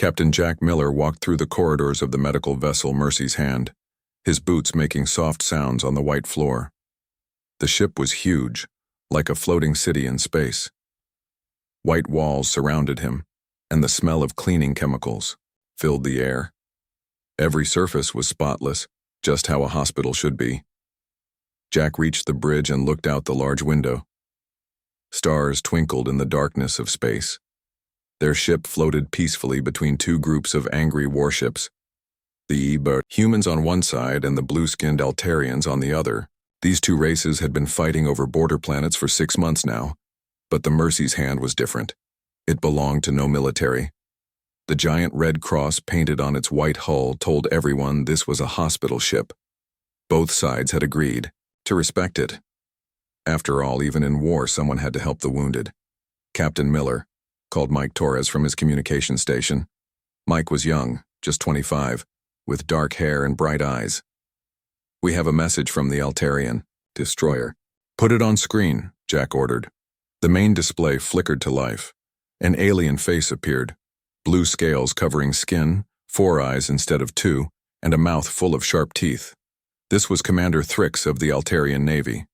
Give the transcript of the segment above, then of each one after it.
Captain Jack Miller walked through the corridors of the medical vessel Mercy's Hand, his boots making soft sounds on the white floor. The ship was huge, like a floating city in space. White walls surrounded him, and the smell of cleaning chemicals filled the air. Every surface was spotless, just how a hospital should be. Jack reached the bridge and looked out the large window. Stars twinkled in the darkness of space. Their ship floated peacefully between two groups of angry warships. The humans on one side and the blue-skinned Altarians on the other. These two races had been fighting over border planets for 6 months now, but the Mercy's Hand was different. It belonged to no military. The giant red cross painted on its white hull told everyone this was a hospital ship. Both sides had agreed to respect it. After all, even in war, someone had to help the wounded. Captain Miller called Mike Torres from his communication station. Mike was young, just 25, with dark hair and bright eyes. "We have a message from the Altarian destroyer." "Put it on screen," Jack ordered. The main display flickered to life. An alien face appeared, blue scales covering skin, 4 eyes instead of 2, and a mouth full of sharp teeth. This was Commander Thrix of the Altarian Navy.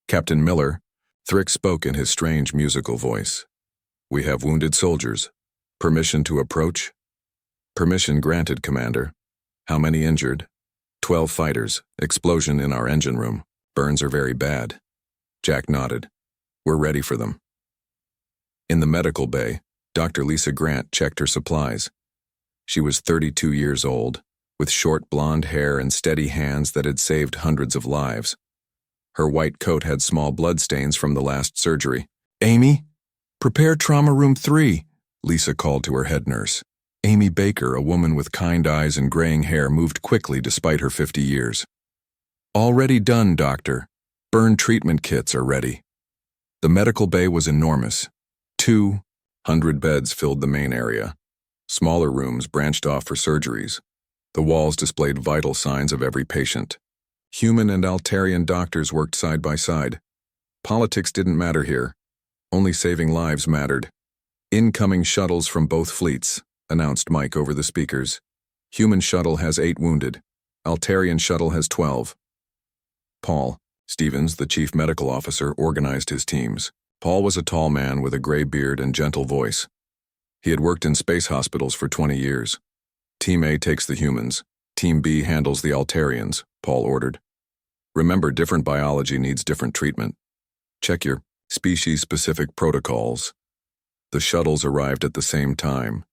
Captain Miller, Thrix spoke in his strange musical voice. "We have wounded soldiers. Permission to approach?" "Permission granted, Commander." "How many injured?" 12 fighters. Explosion in our engine room. Burns are very bad." Jack nodded. "We're ready for them." In the medical bay, Dr. Lisa Grant checked her supplies. She was 32 years old, with short blonde hair and steady hands that had saved hundreds of lives. Her white coat had small bloodstains from the last surgery. "Amy, prepare trauma room 3, Lisa called to her head nurse. Amy Baker, a woman with kind eyes and graying hair, moved quickly despite her 50 years. "Already done, doctor. Burn treatment kits are ready." The medical bay was enormous. 200 beds filled the main area. Smaller rooms branched off for surgeries. The walls displayed vital signs of every patient. Human and Altarian doctors worked side by side. Politics didn't matter here. Only saving lives mattered. "Incoming shuttles from both fleets," announced Mike over the speakers. "Human shuttle has 8 wounded. Altarian shuttle has 12. Paul Stevens, the chief medical officer, organized his teams. Paul was a tall man with a gray beard and gentle voice. He had worked in space hospitals for 20 years. "Team A takes the humans. Team B handles the Altarians," Paul ordered. "Remember, different biology needs different treatment. Check your species-specific protocols." The shuttles arrived at the same time.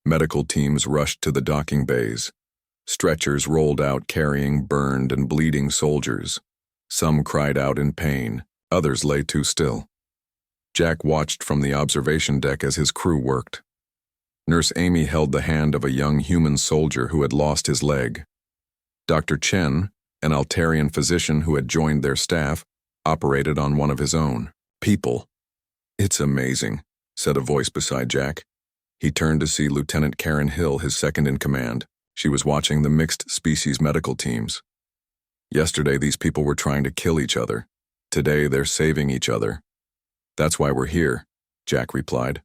Medical teams rushed to the docking bays. Stretchers rolled out carrying burned and bleeding soldiers. Some cried out in pain, others lay too still. Jack watched from the observation deck as his crew worked. Nurse Amy held the hand of a young human soldier who had lost his leg. Dr. Chen, an Altarian physician who had joined their staff, operated on one of his own. "People." "It's amazing," said a voice beside Jack. He turned to see Lieutenant Karen Hill, his second-in-command. She was watching the mixed species medical teams. "Yesterday, these people were trying to kill each other. Today, they're saving each other." "That's why we're here," Jack replied.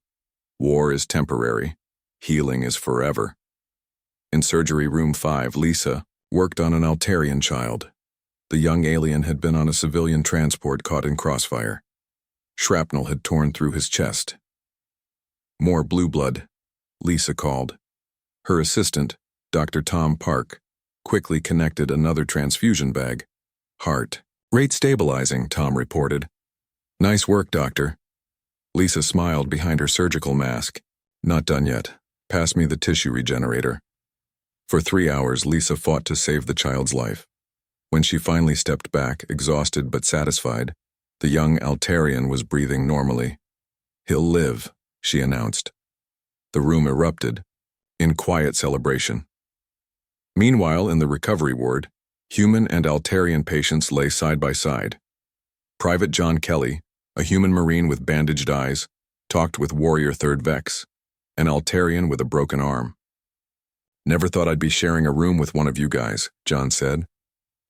"War is temporary. Healing is forever." In surgery room 5, Lisa worked on an Altarian child. The young alien had been on a civilian transport caught in crossfire. Shrapnel had torn through his chest. "More blue blood," Lisa called. Her assistant, Dr. Tom Park, quickly connected another transfusion bag. "Heart rate stabilizing," Tom reported. "Nice work, doctor." Lisa smiled behind her surgical mask. "Not done yet. Pass me the tissue regenerator." For 3 hours, Lisa fought to save the child's life. When she finally stepped back, exhausted but satisfied, the young Altarian was breathing normally. "He'll live," she announced. The room erupted in quiet celebration. Meanwhile, in the recovery ward, human and Altarian patients lay side by side. Private John Kelly, a human Marine with bandaged eyes, talked with Warrior 3rd Vex, an Altarian with a broken arm. "Never thought I'd be sharing a room with one of you guys," John said.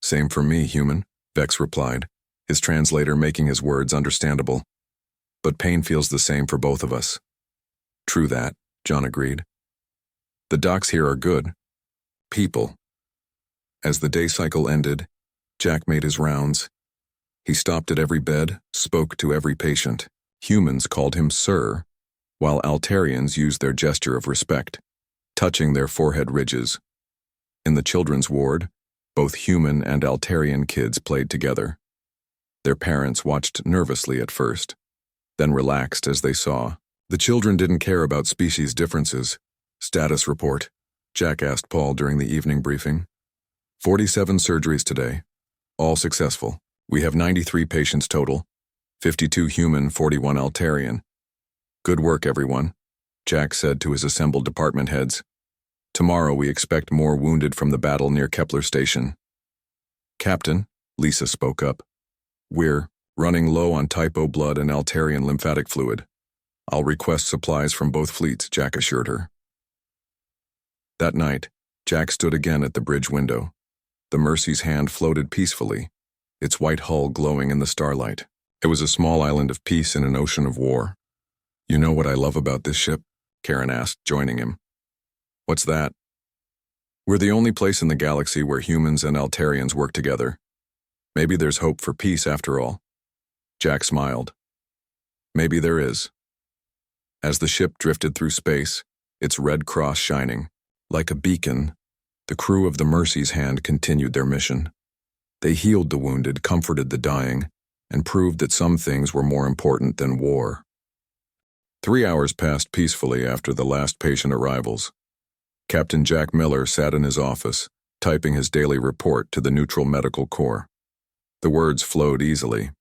"Same for me, human," Vex replied, his translator making his words understandable. "But pain feels the same for both of us." "True that," John agreed. The docs here are good. People. As the day cycle ended, Jack made his rounds. He stopped at every bed, spoke to every patient. Humans called him Sir, while Altarians used their gesture of respect, touching their forehead ridges. In the children's ward, both human and Altarian kids played together. Their parents watched nervously at first, then relaxed as they saw. The children didn't care about species differences. Status report, Jack asked Paul during the evening briefing. 47 surgeries today, all successful. We have 93 patients total, 52 human, 41 Altarian. Good work, everyone, Jack said to his assembled department heads. Tomorrow we expect more wounded from the battle near Kepler Station. Captain, Lisa spoke up. We're running low on typo blood and Altarian lymphatic fluid. I'll request supplies from both fleets, Jack assured her. That night, Jack stood again at the bridge window. The Mercy's hand floated peacefully, its white hull glowing in the starlight. It was a small island of peace in an ocean of war. You know what I love about this ship? Karen asked, joining him. What's that? We're the only place in the galaxy where humans and Altarians work together. Maybe there's hope for peace after all. Jack smiled. Maybe there is. As the ship drifted through space, its red cross shining, like a beacon, the crew of the Mercy's Hand continued their mission. They healed the wounded, comforted the dying, and proved that some things were more important than war. 3 hours passed peacefully after the last patient arrivals. Captain Jack Miller sat in his office, typing his daily report to the Neutral Medical Corps. The words flowed easily.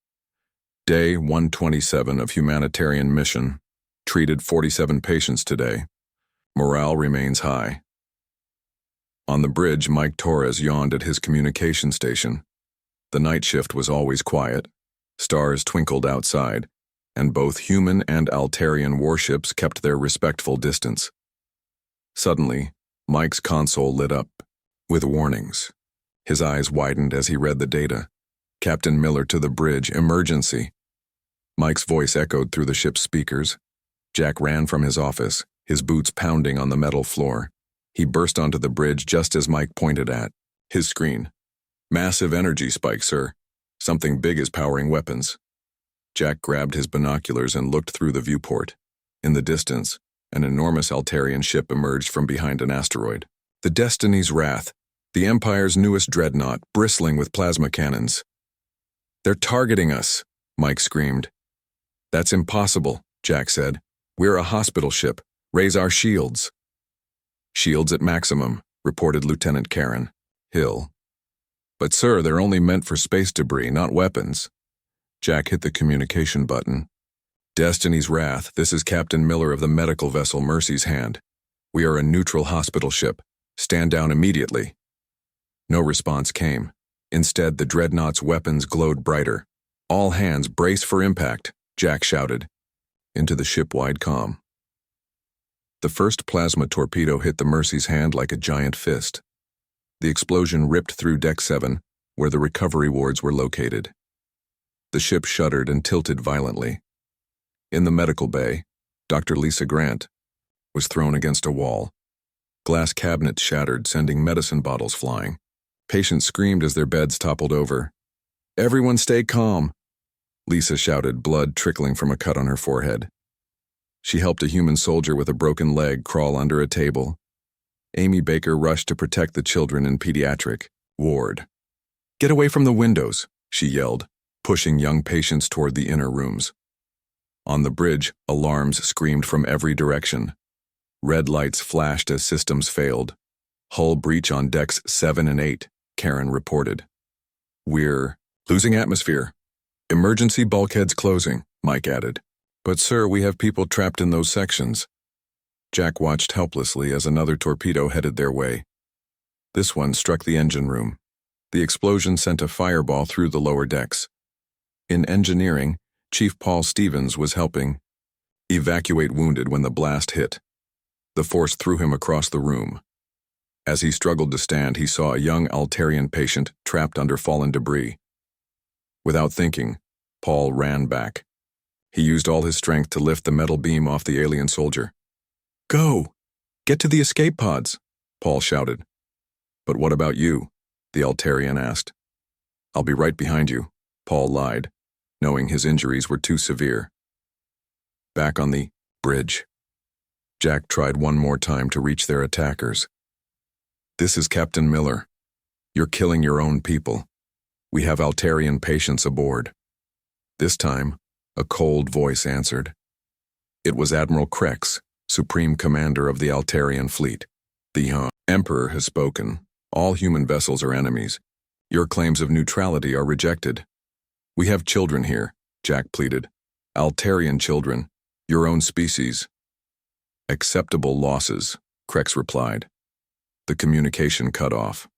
Day 127 of humanitarian mission. Treated 47 patients today. Morale remains high. On the bridge, Mike Torres yawned at his communication station. The night shift was always quiet. Stars twinkled outside, and both human and Altarian warships kept their respectful distance. Suddenly, Mike's console lit up with warnings. His eyes widened as he read the data. Captain Miller to the bridge, emergency. Mike's voice echoed through the ship's speakers. Jack ran from his office, his boots pounding on the metal floor. He burst onto the bridge just as Mike pointed at his screen. Massive energy spike, sir. Something big is powering weapons. Jack grabbed his binoculars and looked through the viewport. In the distance, an enormous Altarian ship emerged from behind an asteroid. The Destiny's Wrath, the Empire's newest dreadnought, bristling with plasma cannons. They're targeting us, Mike screamed. That's impossible, Jack said. We're a hospital ship. Raise our shields. Shields at maximum, reported Lieutenant Karen Hill. But sir, they're only meant for space debris, not weapons. Jack hit the communication button. Destiny's Wrath, this is Captain Miller of the medical vessel Mercy's Hand. We are a neutral hospital ship. Stand down immediately. No response came. Instead, the dreadnought's weapons glowed brighter. All hands brace for impact, Jack shouted, into the ship-wide comm. The first plasma torpedo hit the Mercy's Hand like a giant fist. The explosion ripped through Deck 7, where the recovery wards were located. The ship shuddered and tilted violently. In the medical bay, Dr. Lisa Grant was thrown against a wall. Glass cabinets shattered, sending medicine bottles flying. Patients screamed as their beds toppled over. Everyone stay calm, Lisa shouted, blood trickling from a cut on her forehead. She helped a human soldier with a broken leg crawl under a table. Amy Baker rushed to protect the children in pediatric ward. Get away from the windows, she yelled, pushing young patients toward the inner rooms. On the bridge, alarms screamed from every direction. Red lights flashed as systems failed. Hull breach on decks 7 and 8, Karen reported. We're losing atmosphere. Emergency bulkheads closing, Mike added. But sir, we have people trapped in those sections. Jack watched helplessly as another torpedo headed their way. This one struck the engine room. The explosion sent a fireball through the lower decks. In engineering, Chief Paul Stevens was helping evacuate wounded when the blast hit. The force threw him across the room. As he struggled to stand, he saw a young Altarian patient trapped under fallen debris. Without thinking, Paul ran back. He used all his strength to lift the metal beam off the alien soldier. Go! Get to the escape pods, Paul shouted. But what about you? The Altarian asked. I'll be right behind you, Paul lied, knowing his injuries were too severe. Back on the bridge, Jack tried one more time to reach their attackers. This is Captain Miller. You're killing your own people. We have Altarian patients aboard. This time, a cold voice answered. It was Admiral Krex, Supreme Commander of the Altarian fleet. The Emperor has spoken. All human vessels are enemies. Your claims of neutrality are rejected. We have children here, Jack pleaded. Altarian children, your own species. Acceptable losses, Krex replied. The communication cut off.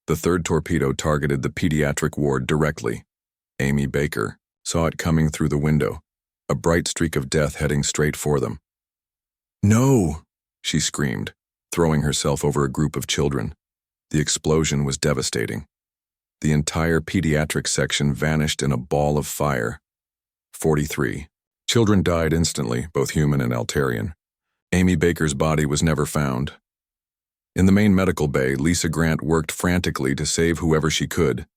The third torpedo targeted the pediatric ward directly. Amy Baker saw it coming through the window, a bright streak of death heading straight for them. No, she screamed, throwing herself over a group of children. The explosion was devastating. The entire pediatric section vanished in a ball of fire. 43. Children died instantly, both human and Altarian. Amy Baker's body was never found. In the main medical bay, Lisa Grant worked frantically to save whoever she could.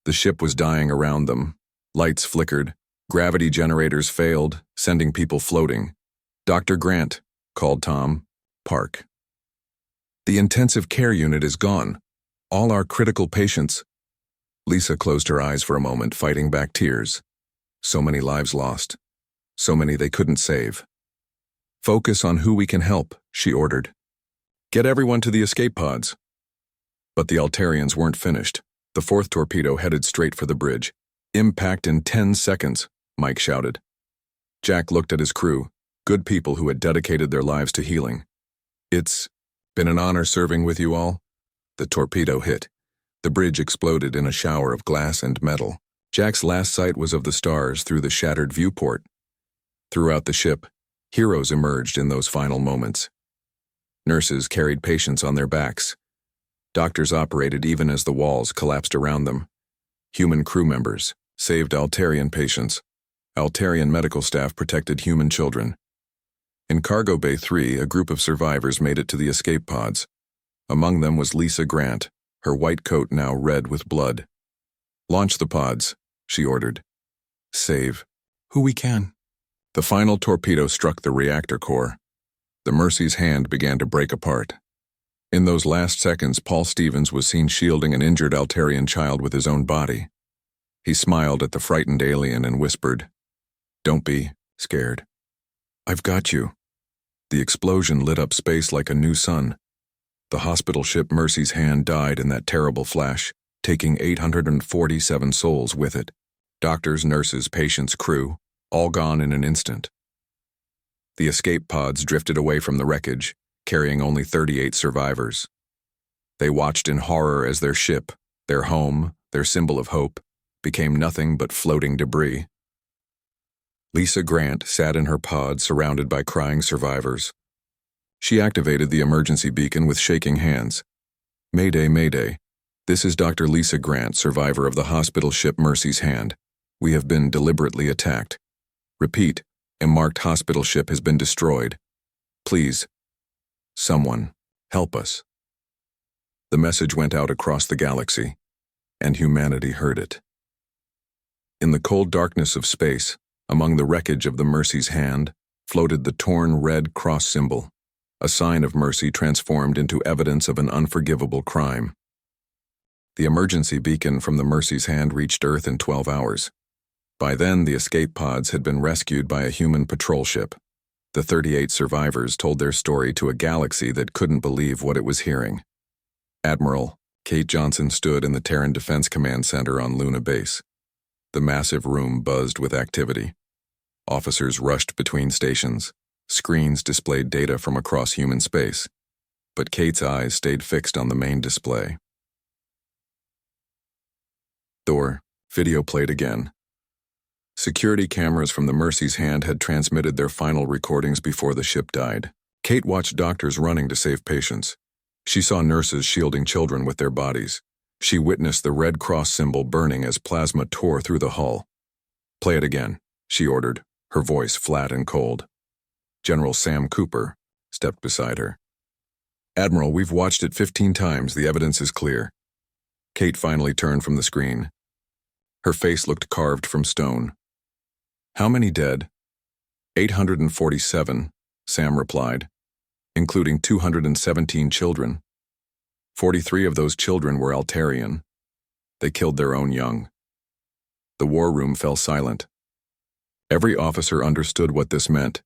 The ship was dying around them. Lights flickered. Gravity generators failed, sending people floating. Dr. Grant, called Tom. Park. The intensive care unit is gone. All our critical patients. Lisa closed her eyes for a moment, fighting back tears. So many lives lost. So many they couldn't save. Focus on who we can help, she ordered. Get everyone to the escape pods. But the Altarians weren't finished. The fourth torpedo headed straight for the bridge. Impact in 10 seconds, Mike shouted. Jack looked at his crew, good people who had dedicated their lives to healing. It's been an honor serving with you all. The torpedo hit. The bridge exploded in a shower of glass and metal. Jack's last sight was of the stars through the shattered viewport. Throughout the ship, heroes emerged in those final moments. Nurses carried patients on their backs. Doctors operated even as the walls collapsed around them. Human crew members saved Altarian patients. Altarian medical staff protected human children. In Cargo Bay 3, a group of survivors made it to the escape pods. Among them was Lisa Grant, her white coat now red with blood. Launch the pods, she ordered. Save who we can. The final torpedo struck the reactor core. The Mercy's hand began to break apart. In those last seconds, Paul Stevens was seen shielding an injured Altarian child with his own body. He smiled at the frightened alien and whispered, "Don't be scared. I've got you." The explosion lit up space like a new sun. The hospital ship Mercy's Hand died in that terrible flash, taking 847 souls with it. Doctors, nurses, patients, crew, all gone in an instant. The escape pods drifted away from the wreckage, carrying only 38 survivors. They watched in horror as their ship, their home, their symbol of hope, became nothing but floating debris. Lisa Grant sat in her pod surrounded by crying survivors. She activated the emergency beacon with shaking hands. Mayday, Mayday. This is Dr. Lisa Grant, survivor of the hospital ship Mercy's Hand. We have been deliberately attacked. Repeat, a marked hospital ship has been destroyed. Please, someone, help us. The message went out across the galaxy, and humanity heard it. In the cold darkness of space, among the wreckage of the Mercy's Hand, floated the torn red cross symbol, a sign of mercy transformed into evidence of an unforgivable crime. The emergency beacon from the Mercy's Hand reached Earth in 12 hours. By then, the escape pods had been rescued by a human patrol ship. The 38 survivors told their story to a galaxy that couldn't believe what it was hearing. Admiral Kate Johnson stood in the Terran Defense Command Center on Luna Base. The massive room buzzed with activity. Officers rushed between stations. Screens displayed data from across human space. But Kate's eyes stayed fixed on the main display. Video played again. Security cameras from the Mercy's Hand had transmitted their final recordings before the ship died. Kate watched doctors running to save patients. She saw nurses shielding children with their bodies. She witnessed the Red Cross symbol burning as plasma tore through the hull. Play it again, she ordered, her voice flat and cold. General Sam Cooper stepped beside her. Admiral, we've watched it 15 times. The evidence is clear. Kate finally turned from the screen. Her face looked carved from stone. How many dead? 847, Sam replied, including 217 children. 43 of those children were Altarian. They killed their own young. The war room fell silent. Every officer understood what this meant.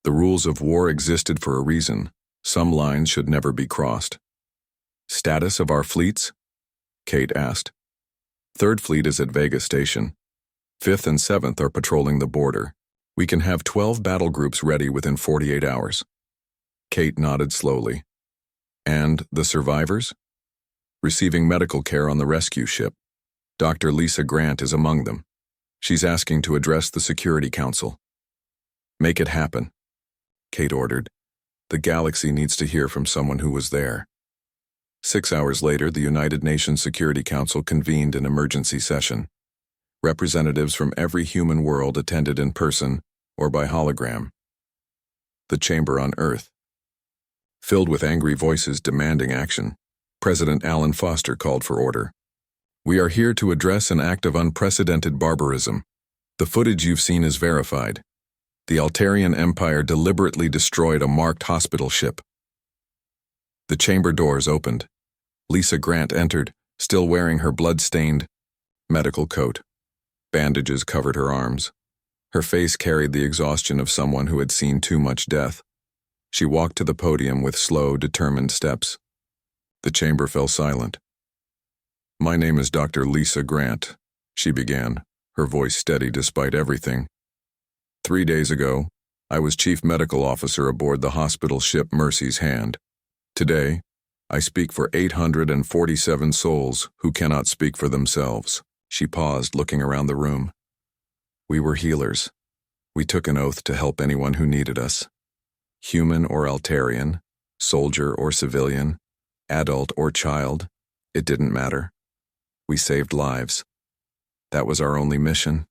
The rules of war existed for a reason. Some lines should never be crossed. Status of our fleets? Kate asked. 3rd Fleet is at Vega Station. 5th and 7th are patrolling the border. We can have 12 battle groups ready within 48 hours. Kate nodded slowly. And the survivors? Receiving medical care on the rescue ship. Dr. Lisa Grant is among them. She's asking to address the Security Council. Make it happen, Kate ordered. The galaxy needs to hear from someone who was there. 6 hours later, the United Nations Security Council convened an emergency session. Representatives from every human world attended in person or by hologram. The chamber on Earth. Filled with angry voices demanding action, President Alan Foster called for order. We are here to address an act of unprecedented barbarism. The footage you've seen is verified. The Altarian Empire deliberately destroyed a marked hospital ship. The chamber doors opened. Lisa Grant entered, still wearing her blood-stained medical coat. Bandages covered her arms. Her face carried the exhaustion of someone who had seen too much death. She walked to the podium with slow, determined steps. The chamber fell silent. My name is Dr. Lisa Grant, she began, her voice steady despite everything. 3 days ago, I was chief medical officer aboard the hospital ship Mercy's Hand. Today, I speak for 847 souls who cannot speak for themselves. She paused, looking around the room. We were healers. We took an oath to help anyone who needed us. Human or Altarian, soldier or civilian, adult or child, it didn't matter. We saved lives. That was our only mission.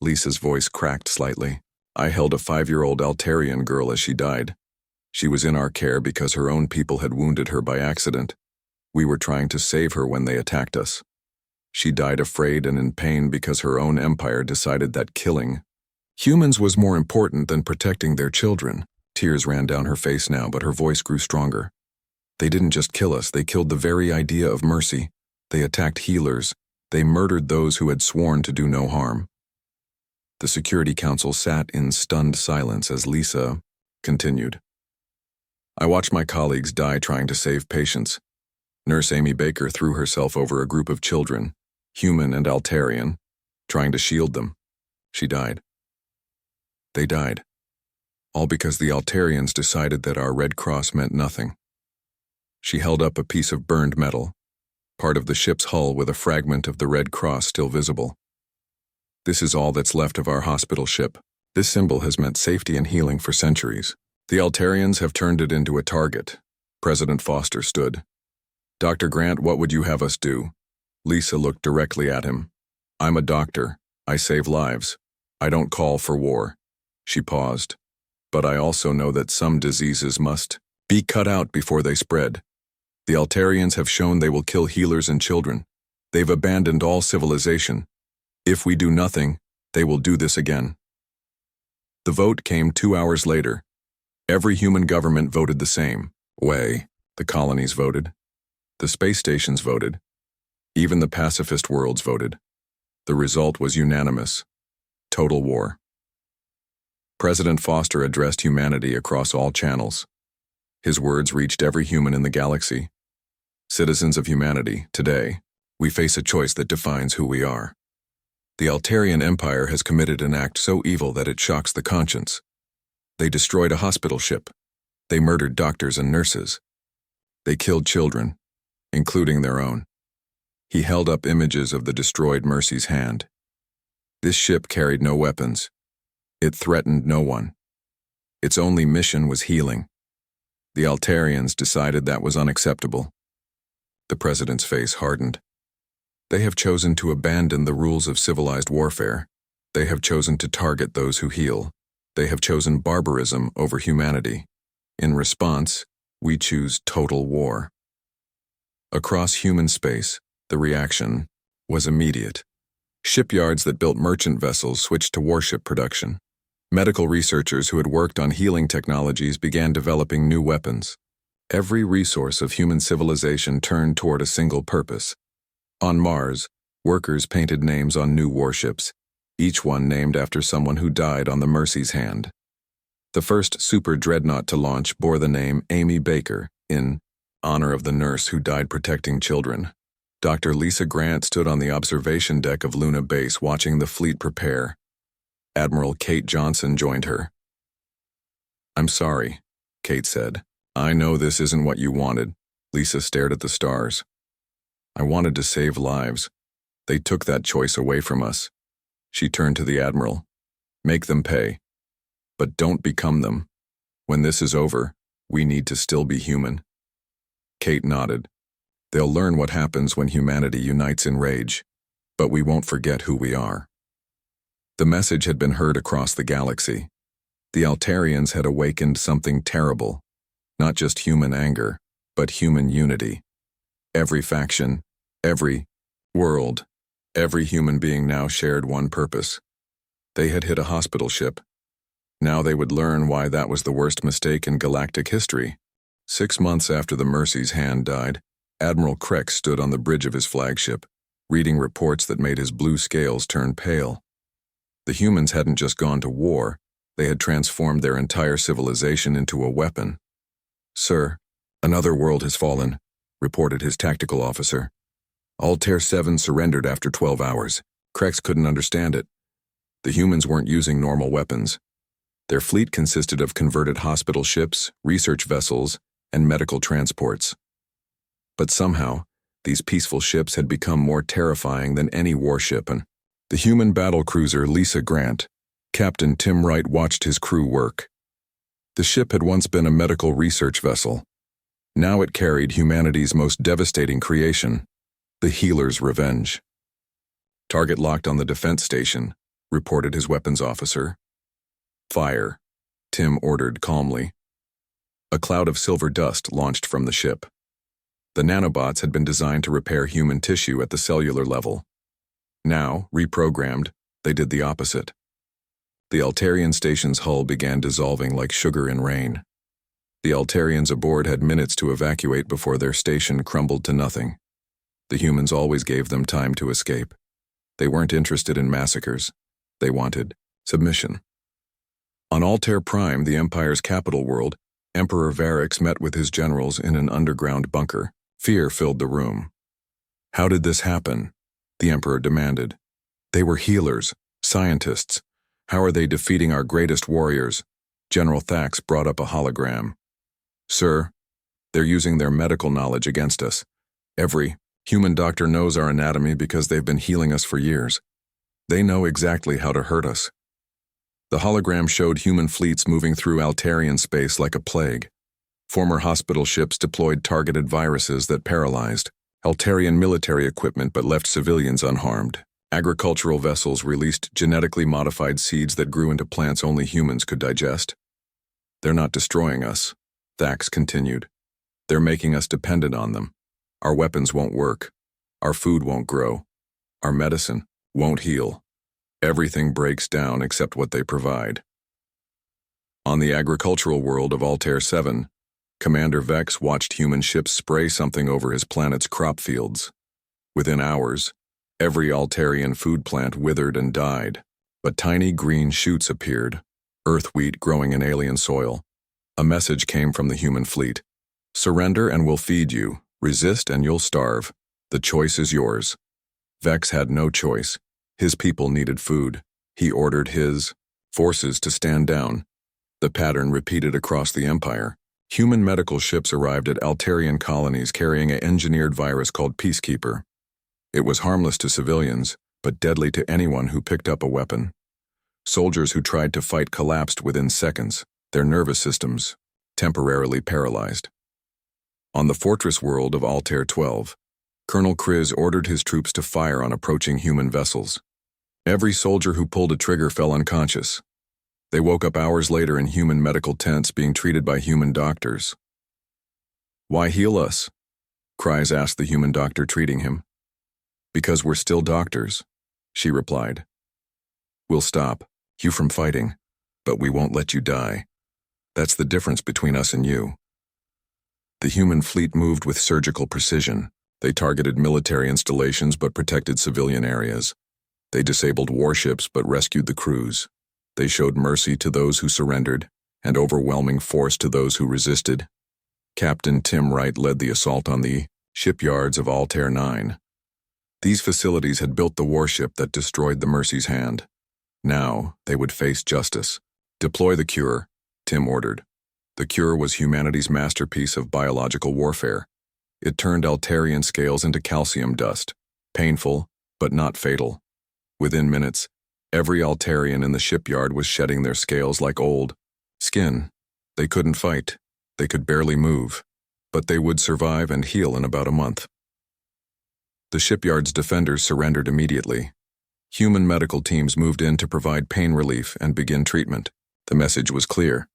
Lisa's voice cracked slightly. I held a 5-year-old Altarian girl as she died. She was in our care because her own people had wounded her by accident. We were trying to save her when they attacked us. She died afraid and in pain because her own empire decided that killing humans was more important than protecting their children. Tears ran down her face now, but her voice grew stronger. They didn't just kill us, they killed the very idea of mercy. They attacked healers. They murdered those who had sworn to do no harm. The Security Council sat in stunned silence as Lisa continued. I watched my colleagues die trying to save patients. Nurse Amy Baker threw herself over a group of children, human and Altarian, trying to shield them. She died. They died. All because the Altarians decided that our Red Cross meant nothing. She held up a piece of burned metal, part of the ship's hull with a fragment of the Red Cross still visible. This is all that's left of our hospital ship. This symbol has meant safety and healing for centuries. The Altarians have turned it into a target. President Foster stood. Dr. Grant, what would you have us do? Lisa looked directly at him. I'm a doctor. I save lives. I don't call for war. She paused. But I also know that some diseases must be cut out before they spread. The Altarians have shown they will kill healers and children. They've abandoned all civilization. If we do nothing, they will do this again. The vote came 2 hours later. Every human government voted the same way. The colonies voted. The space stations voted. Even the pacifist worlds voted. The result was unanimous. Total war. President Foster addressed humanity across all channels. His words reached every human in the galaxy. Citizens of humanity, today, we face a choice that defines who we are. The Altarian Empire has committed an act so evil that it shocks the conscience. They destroyed a hospital ship. They murdered doctors and nurses. They killed children, including their own. He held up images of the destroyed Mercy's Hand. This ship carried no weapons. It threatened no one. Its only mission was healing. The Altarians decided that was unacceptable. The president's face hardened. They have chosen to abandon the rules of civilized warfare. They have chosen to target those who heal. They have chosen barbarism over humanity. In response, We choose total war. Across human space, the reaction was immediate. Shipyards that built merchant vessels switched to warship production. Medical researchers who had worked on healing technologies began developing new weapons. Every resource of human civilization turned toward a single purpose. On Mars, workers painted names on new warships, each one named after someone who died on the Mercy's hand. The first super dreadnought to launch bore the name Amy Baker, in honor of the nurse who died protecting children. Dr. Lisa Grant stood on the observation deck of Luna Base watching the fleet prepare. Admiral Kate Johnson joined her. "I'm sorry," Kate said. "I know this isn't what you wanted." Lisa stared at the stars. "I wanted to save lives. They took that choice away from us." She turned to the Admiral. "Make them pay. But don't become them. When this is over, we need to still be human." Kate nodded. "They'll learn what happens when humanity unites in rage, but we won't forget who we are." The message had been heard across the galaxy. The Altarians had awakened something terrible, not just human anger, but human unity. Every faction, every world, every human being now shared one purpose. They had hit a hospital ship. Now they would learn why that was the worst mistake in galactic history. 6 months after the Mercy's hand died, Admiral Krex stood on the bridge of his flagship, reading reports that made his blue scales turn pale. The humans hadn't just gone to war, they had transformed their entire civilization into a weapon. "Sir, another world has fallen," reported his tactical officer. "Altair 7 surrendered after 12 hours. Krex couldn't understand it. The humans weren't using normal weapons. Their fleet consisted of converted hospital ships, research vessels, and medical transports. But somehow, these peaceful ships had become more terrifying than any warship, and the human battlecruiser Lisa Grant, Captain Tim Wright watched his crew work. The ship had once been a medical research vessel. Now it carried humanity's most devastating creation, the Healer's Revenge. "Target locked on the defense station," reported his weapons officer. "Fire," Tim ordered calmly. A cloud of silver dust launched from the ship. The nanobots had been designed to repair human tissue at the cellular level. Now, reprogrammed, they did the opposite. The Altarian station's hull began dissolving like sugar in rain. The Altarians aboard had minutes to evacuate before their station crumbled to nothing. The humans always gave them time to escape. They weren't interested in massacres. They wanted submission. On Altair Prime, the Empire's capital world, Emperor Varix met with his generals in an underground bunker. Fear filled the room. "How did this happen?" the Emperor demanded. "They were healers, scientists. How are they defeating our greatest warriors?" General Thax brought up a hologram. "Sir, they're using their medical knowledge against us. Every human doctor knows our anatomy because they've been healing us for years. They know exactly how to hurt us." The hologram showed human fleets moving through Altarian space like a plague. Former hospital ships deployed targeted viruses that paralyzed. Altarian military equipment but left civilians unharmed. Agricultural vessels released genetically modified seeds that grew into plants only humans could digest. "They're not destroying us," Thax continued. "They're making us dependent on them. Our weapons won't work. Our food won't grow. Our medicine won't heal. Everything breaks down except what they provide." On the agricultural world of Altair 7, Commander Vex watched human ships spray something over his planet's crop fields. Within hours, every Altarian food plant withered and died, but tiny green shoots appeared, earth wheat growing in alien soil. A message came from the human fleet. "Surrender and we'll feed you. Resist and you'll starve. The choice is yours." Vex had no choice. His people needed food. He ordered his forces to stand down. The pattern repeated across the Empire. Human medical ships arrived at Altarian colonies carrying an engineered virus called Peacekeeper. It was harmless to civilians, but deadly to anyone who picked up a weapon. Soldiers who tried to fight collapsed within seconds, their nervous systems temporarily paralyzed. On the fortress world of Altair 12, Colonel Kriz ordered his troops to fire on approaching human vessels. Every soldier who pulled a trigger fell unconscious. They woke up hours later in human medical tents being treated by human doctors. Why heal us? Kryze asked the human doctor treating him. Because we're still doctors, she replied. We'll stop you from fighting, but we won't let you die. That's the difference between us and you. The human fleet moved with surgical precision. They targeted military installations but protected civilian areas. They disabled warships but rescued the crews. They showed mercy to those who surrendered and overwhelming force to those who resisted. Captain Tim Wright led the assault on the shipyards of Altair 9. These facilities had built the warship that destroyed the Mercy's hand. Now they would face justice. Deploy the cure, Tim ordered. The cure was humanity's masterpiece of biological warfare. It turned Altarian scales into calcium dust, painful but not fatal. Within minutes, every Altarian in the shipyard was shedding their scales like old skin. They couldn't fight. They could barely move, but they would survive and heal in about a month. The shipyard's defenders surrendered immediately. Human medical teams moved in to provide pain relief and begin treatment. The message was clear.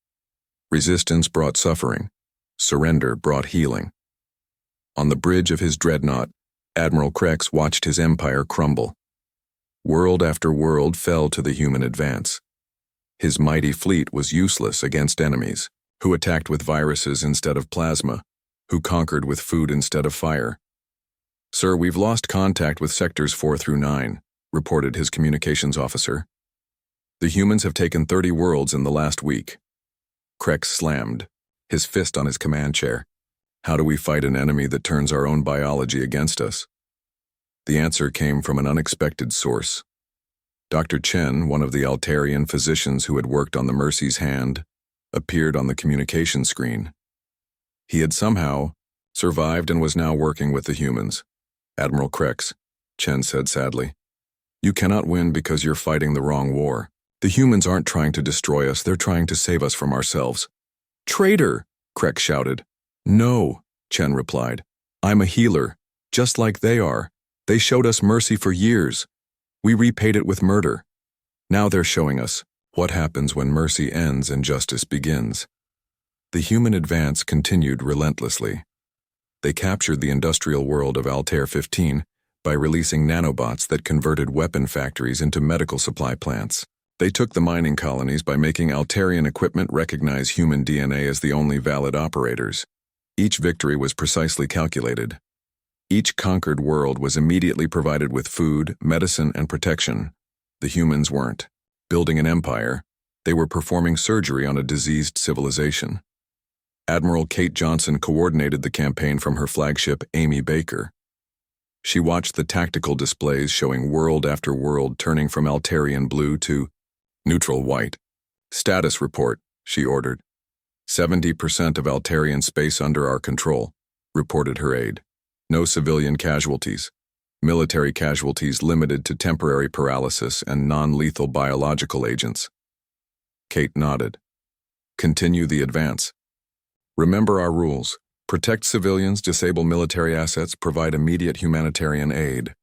Resistance brought suffering. Surrender brought healing. On the bridge of his dreadnought, Admiral Krex watched his empire crumble. World after world fell to the human advance. His mighty fleet was useless against enemies, who attacked with viruses instead of plasma, who conquered with food instead of fire. Sir, we've lost contact with sectors 4 through 9, reported his communications officer. The humans have taken 30 worlds in the last week. Krex slammed, his fist on his command chair. How do we fight an enemy that turns our own biology against us? The answer came from an unexpected source. Dr. Chen, one of the Altarian physicians who had worked on the Mercy's hand, appeared on the communication screen. He had somehow survived and was now working with the humans. Admiral Krex, Chen said sadly. You cannot win because you're fighting the wrong war. The humans aren't trying to destroy us, they're trying to save us from ourselves. Traitor, Krex shouted. No, Chen replied. I'm a healer, just like they are. They showed us mercy for years. We repaid it with murder. Now they're showing us what happens when mercy ends and justice begins. The human advance continued relentlessly. They captured the industrial world of Altair 15 by releasing nanobots that converted weapon factories into medical supply plants. They took the mining colonies by making Altarian equipment recognize human DNA as the only valid operators. Each victory was precisely calculated. Each conquered world was immediately provided with food, medicine, and protection. The humans weren't building an empire. They were performing surgery on a diseased civilization. Admiral Kate Johnson coordinated the campaign from her flagship, Amy Baker. She watched the tactical displays showing world after world turning from Altarian blue to neutral white. Status report, she ordered. 70% of Altarian space under our control, reported her aide. No civilian casualties. Military casualties limited to temporary paralysis and non-lethal biological agents. Kate nodded. Continue the advance. Remember our rules. Protect civilians, disable military assets, provide immediate humanitarian aid.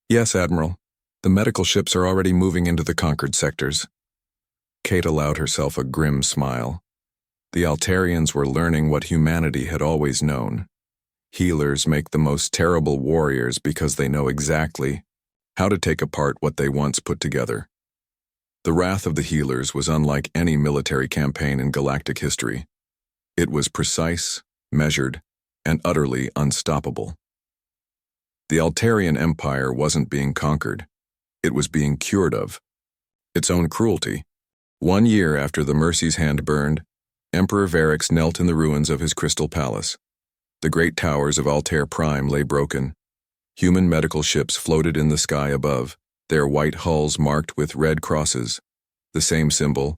Yes, Admiral. The medical ships are already moving into the conquered sectors. Kate allowed herself a grim smile. The Altarians were learning what humanity had always known. Healers make the most terrible warriors because they know exactly how to take apart what they once put together. The wrath of the healers was unlike any military campaign in galactic history. It was precise, measured, and utterly unstoppable. The Altarian Empire wasn't being conquered. It was being cured of its own cruelty. 1 year after the Mercy's hand burned, Emperor Varix knelt in the ruins of his crystal palace. The great towers of Altair Prime lay broken. Human medical ships floated in the sky above, their white hulls marked with red crosses. The same symbol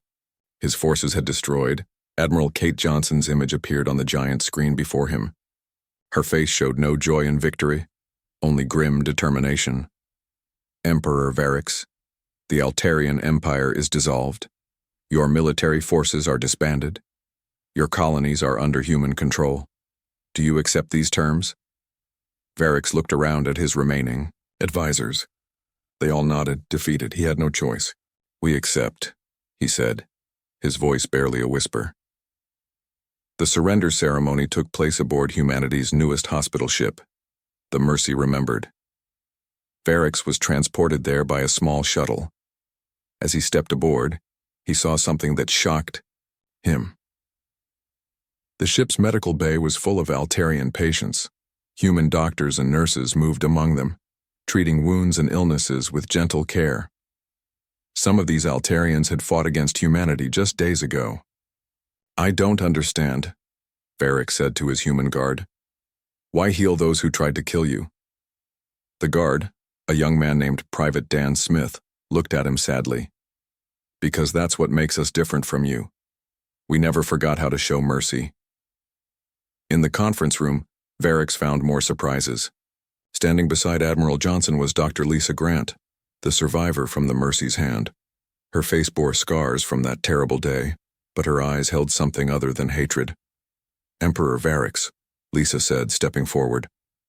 his forces had destroyed. Admiral Kate Johnson's image appeared on the giant screen before him. Her face showed no joy in victory, only grim determination. Emperor Varix, the Altarian Empire is dissolved. Your military forces are disbanded. Your colonies are under human control. Do you accept these terms? Varix looked around at his remaining advisors. They all nodded, defeated. He had no choice. We accept, he said, his voice barely a whisper. The surrender ceremony took place aboard humanity's newest hospital ship, the Mercy Remembered. Varix was transported there by a small shuttle. As he stepped aboard, he saw something that shocked him. The ship's medical bay was full of Altarian patients. Human doctors and nurses moved among them, treating wounds and illnesses with gentle care. Some of these Altarians had fought against humanity just days ago. "I don't understand," Varix said to his human guard. "Why heal those who tried to kill you?" The guard, a young man named Private Dan Smith, looked at him sadly. "Because that's what makes us different from you. We never forgot how to show mercy." In the conference room, Varix found more surprises. Standing beside Admiral Johnson was Dr. Lisa Grant, the survivor from the Mercy's hand. Her face bore scars from that terrible day, but her eyes held something other than hatred. "Emperor Varix," Lisa said, stepping forward,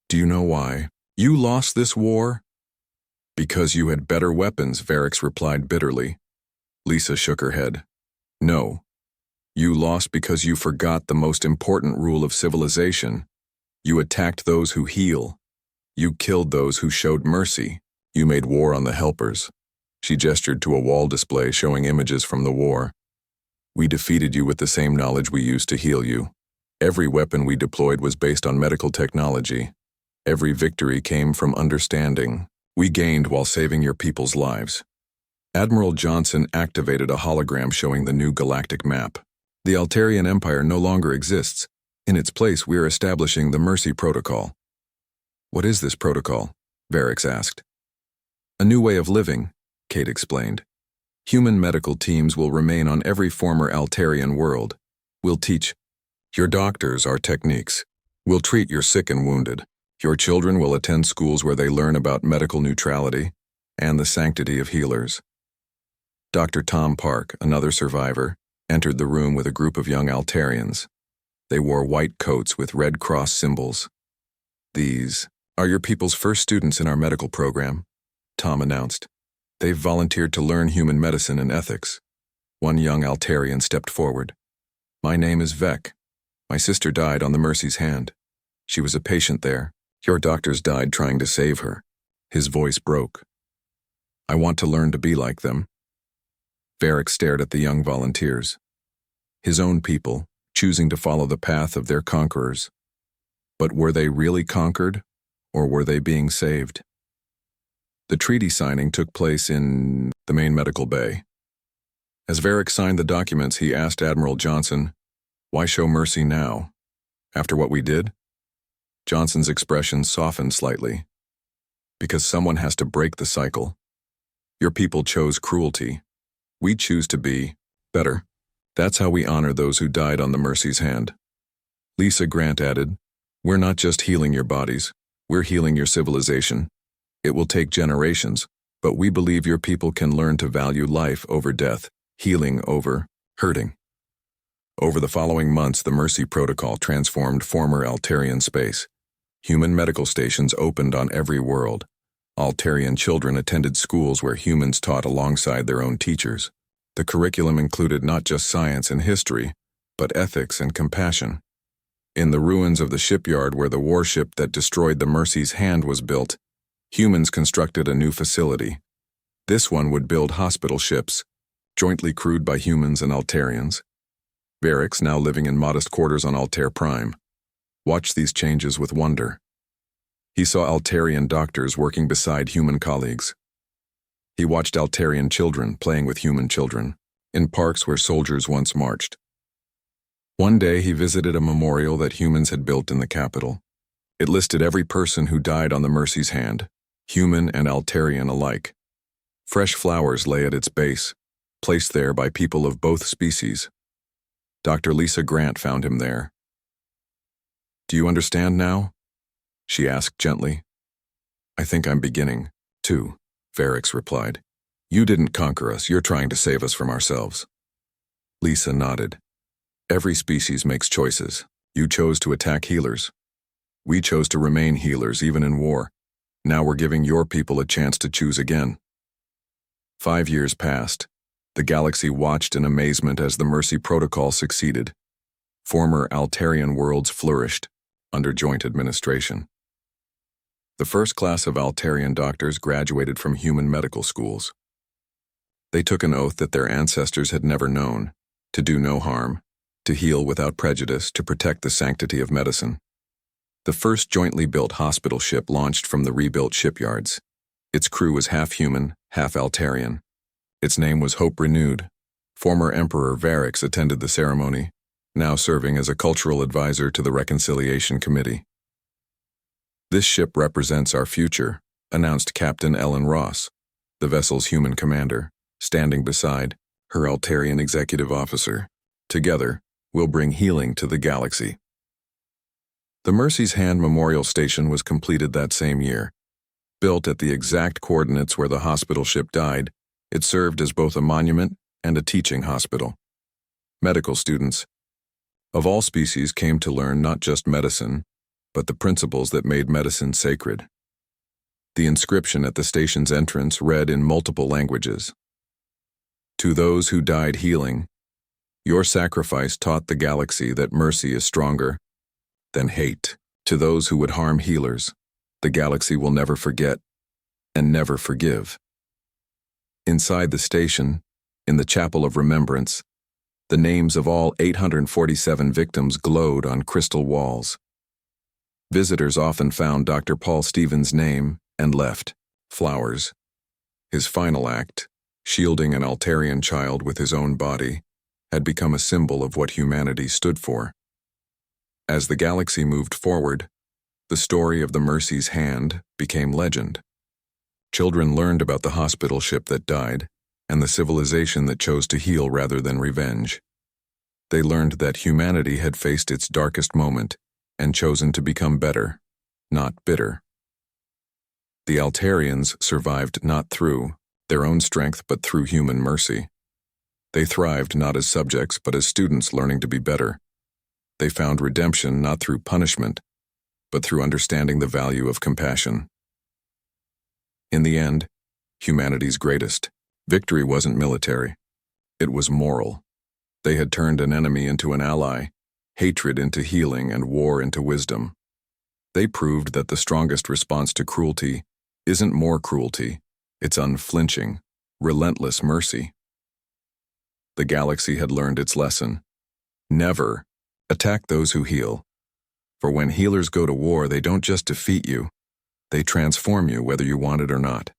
"do you know why you lost this war?" "Because you had better weapons," Varix replied bitterly. Lisa shook her head. "No. You lost because you forgot the most important rule of civilization. You attacked those who heal. You killed those who showed mercy. You made war on the helpers." She gestured to a wall display showing images from the war. "We defeated you with the same knowledge we used to heal you. Every weapon we deployed was based on medical technology. Every victory came from understanding we gained while saving your people's lives." Admiral Johnson activated a hologram showing the new galactic map. "The Altarian Empire no longer exists. In its place, we are establishing the Mercy Protocol." "What is this protocol?" Varix asked. "A new way of living," Kate explained. "Human medical teams will remain on every former Altarian world. We'll teach your doctors our techniques. We'll treat your sick and wounded. Your children will attend schools where they learn about medical neutrality and the sanctity of healers." Dr. Tom Park, another survivor, entered the room with a group of young Altarians. They wore white coats with Red Cross symbols. "These are your people's first students in our medical program," Tom announced. "They've volunteered to learn human medicine and ethics." One young Altarian stepped forward. "My name is Vec. My sister died on the Mercy's hand. She was a patient there. Your doctors died trying to save her." His voice broke. "I want to learn to be like them." Varix stared at the young volunteers. His own people, choosing to follow the path of their conquerors. But were they really conquered, or were they being saved? The treaty signing took place in the main medical bay. As Varix signed the documents, he asked Admiral Johnson, "Why show mercy now? After what we did?" Johnson's expression softened slightly. "Because someone has to break the cycle. Your people chose cruelty. We choose to be better. That's how we honor those who died on the Mercy's hand." Lisa Grant added, "We're not just healing your bodies, we're healing your civilization. It will take generations, but we believe your people can learn to value life over death, healing over hurting." Over the following months, the Mercy Protocol transformed former Altarian space. Human medical stations opened on every world. Altarian children attended schools where humans taught alongside their own teachers. The curriculum included not just science and history, but ethics and compassion. In the ruins of the shipyard where the warship that destroyed the Mercy's hand was built, humans constructed a new facility. This one would build hospital ships, jointly crewed by humans and Altarians. Varix, now living in modest quarters on Altair Prime, watched these changes with wonder. He saw Altarian doctors working beside human colleagues. He watched Altarian children playing with human children, in parks where soldiers once marched. One day he visited a memorial that humans had built in the capital. It listed every person who died on the Mercy's hand, human and Altarian alike. Fresh flowers lay at its base, placed there by people of both species. Dr. Lisa Grant found him there. "Do you understand now?" she asked gently. "I think I'm beginning to," Varix replied. "You didn't conquer us, you're trying to save us from ourselves." Lisa nodded. "Every species makes choices. You chose to attack healers. We chose to remain healers even in war. Now we're giving your people a chance to choose again." 5 years passed. The galaxy watched in amazement as the Mercy Protocol succeeded. former Altarian worlds flourished under joint administration. The first class of Altarian doctors graduated from human medical schools. They took an oath that their ancestors had never known, to do no harm, to heal without prejudice, to protect the sanctity of medicine. The first jointly built hospital ship launched from the rebuilt shipyards. Its crew was half human, half Altarian. Its name was Hope Renewed. Former Emperor Varix attended the ceremony, now serving as a cultural advisor to the Reconciliation Committee. "This ship represents our future," announced Captain Ellen Ross, the vessel's human commander, standing beside her Altarian executive officer. "Together, we'll bring healing to the galaxy." The Mercy's Hand Memorial Station was completed that same year. Built at the exact coordinates where the hospital ship died, it served as both a monument and a teaching hospital. Medical students of all species came to learn not just medicine, but the principles that made medicine sacred. The inscription at the station's entrance read in multiple languages. "To those who died healing, your sacrifice taught the galaxy that mercy is stronger than hate. To those who would harm healers, the galaxy will never forget and never forgive." Inside the station, in the Chapel of Remembrance, the names of all 847 victims glowed on crystal walls. Visitors often found Dr. Paul Stevens' name and left flowers. His final act, shielding an Altarian child with his own body, had become a symbol of what humanity stood for. As the galaxy moved forward, the story of the Mercy's Hand became legend. Children learned about the hospital ship that died and the civilization that chose to heal rather than revenge. They learned that humanity had faced its darkest moment and chosen to become better, not bitter. The Altarians survived not through their own strength but through human mercy. They thrived not as subjects but as students learning to be better. They found redemption not through punishment, but through understanding the value of compassion. In the end, humanity's greatest victory wasn't military. It was moral. They had turned an enemy into an ally, hatred into healing, and war into wisdom. They proved that the strongest response to cruelty isn't more cruelty, it's unflinching, relentless mercy. The galaxy had learned its lesson. Never attack those who heal. For when healers go to war, they don't just defeat you, they transform you whether you want it or not.